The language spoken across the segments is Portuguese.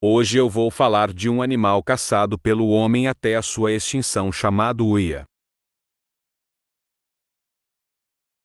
Hoje eu vou falar de um animal caçado pelo homem até a sua extinção chamado uia.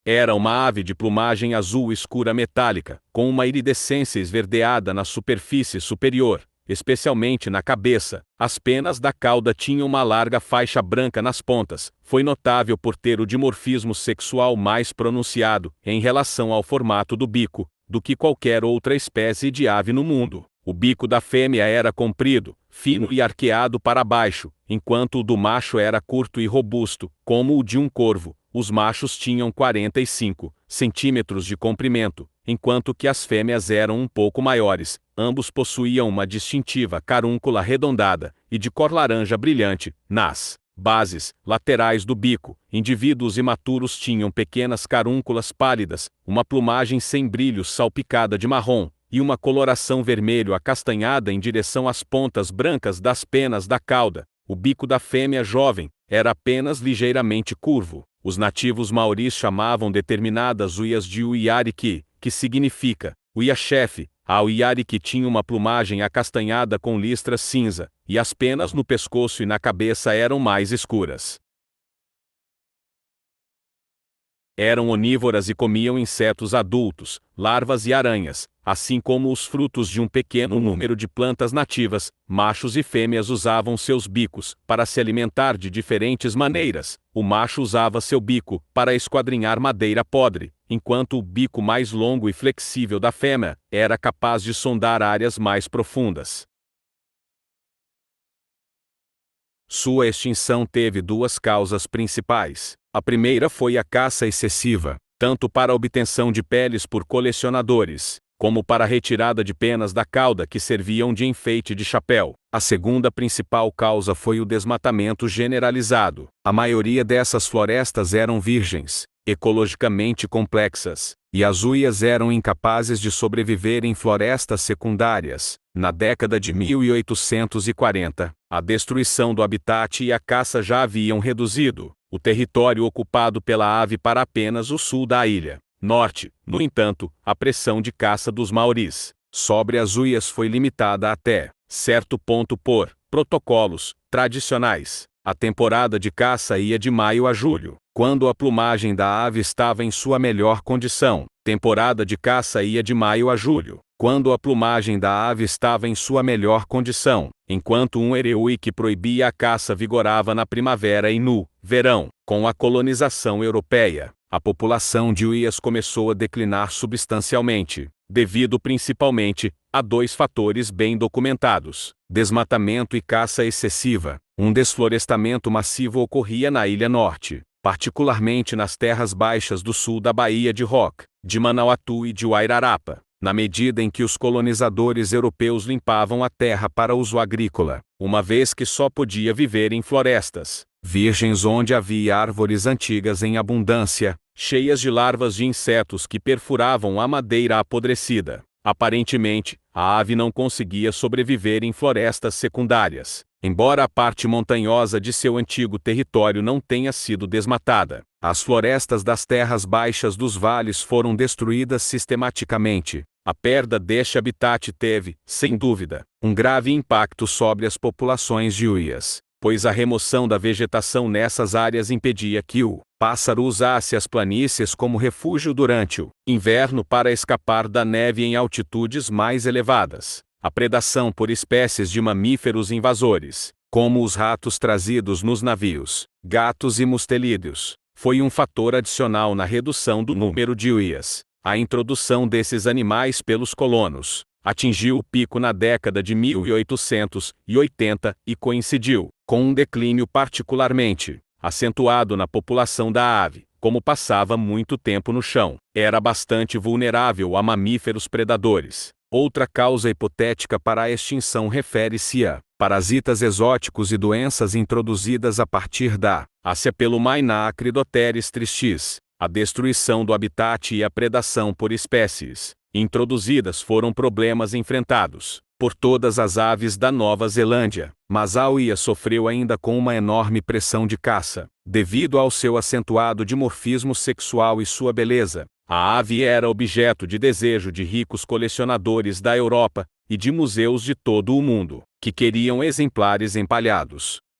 Era uma ave de plumagem azul escura metálica, com uma iridescência esverdeada na superfície superior, especialmente na cabeça. As penas da cauda tinham uma larga faixa branca nas pontas. Foi notável por ter o dimorfismo sexual mais pronunciado, em relação ao formato do bico, do que qualquer outra espécie de ave no mundo. O bico da fêmea era comprido, fino e arqueado para baixo, enquanto o do macho era curto e robusto, como o de um corvo. Os machos tinham 45 centímetros de comprimento, enquanto que as fêmeas eram um pouco maiores. Ambos possuíam uma distintiva carúncula arredondada e de cor laranja brilhante nas bases laterais do bico. Indivíduos imaturos tinham pequenas carúnculas pálidas, uma plumagem sem brilhos salpicada de marrom, e uma coloração vermelho acastanhada em direção às pontas brancas das penas da cauda. O bico da fêmea jovem era apenas ligeiramente curvo. Os nativos maoris chamavam determinadas uias de uiariki, que significa uia-chefe. A uiariki tinha uma plumagem acastanhada com listras cinza, e as penas no pescoço e na cabeça eram mais escuras. Eram onívoras e comiam insetos adultos, larvas e aranhas, assim como os frutos de um pequeno número de plantas nativas. Machos e fêmeas usavam seus bicos para se alimentar de diferentes maneiras. O macho usava seu bico para esquadrinhar madeira podre, enquanto o bico mais longo e flexível da fêmea era capaz de sondar áreas mais profundas. Sua extinção teve duas causas principais. A primeira foi a caça excessiva, tanto para a obtenção de peles por colecionadores, como para a retirada de penas da cauda que serviam de enfeite de chapéu. A segunda principal causa foi o desmatamento generalizado. A maioria dessas florestas eram virgens, ecologicamente complexas, e as uias eram incapazes de sobreviver em florestas secundárias. Na década de 1840, a destruição do habitat e a caça já haviam reduzido o território ocupado pela ave para apenas o sul da ilha. Norte, no entanto, a pressão de caça dos maoris sobre as uias foi limitada até certo ponto por protocolos tradicionais. A temporada de caça ia de maio a julho, quando a plumagem da ave estava em sua melhor condição. Temporada de caça ia de maio a julho, quando a plumagem da ave estava em sua melhor condição, enquanto um ereui que proibia a caça vigorava na primavera e no verão. Com a colonização europeia, a população de uias começou a declinar substancialmente, devido principalmente a dois fatores bem documentados: desmatamento e caça excessiva. Um desflorestamento massivo ocorria na Ilha Norte, particularmente nas terras baixas do sul da Baía de Roque, de Manauatu e de Wairarapa, na medida em que os colonizadores europeus limpavam a terra para uso agrícola, uma vez que só podia viver em florestas virgens onde havia árvores antigas em abundância, cheias de larvas de insetos que perfuravam a madeira apodrecida. Aparentemente, a ave não conseguia sobreviver em florestas secundárias, embora a parte montanhosa de seu antigo território não tenha sido desmatada. As florestas das terras baixas dos vales foram destruídas sistematicamente. A perda deste habitat teve, sem dúvida, um grave impacto sobre as populações de uias, pois a remoção da vegetação nessas áreas impedia que o pássaro usasse as planícies como refúgio durante o inverno para escapar da neve em altitudes mais elevadas. A predação por espécies de mamíferos invasores, como os ratos trazidos nos navios, gatos e mustelídeos, foi um fator adicional na redução do número de uias. A introdução desses animais pelos colonos atingiu o pico na década de 1880 e coincidiu com um declínio particularmente acentuado na população da ave. Como passava muito tempo no chão, era bastante vulnerável a mamíferos predadores. Outra causa hipotética para a extinção refere-se a parasitas exóticos e doenças introduzidas a partir da Ásia pelo Maina Acridoteres tristis. A destruição do habitat e a predação por espécies introduzidas foram problemas enfrentados por todas as aves da Nova Zelândia, mas a uia sofreu ainda com uma enorme pressão de caça, devido ao seu acentuado dimorfismo sexual e sua beleza. A ave era objeto de desejo de ricos colecionadores da Europa, e de museus de todo o mundo, que queriam exemplares empalhados.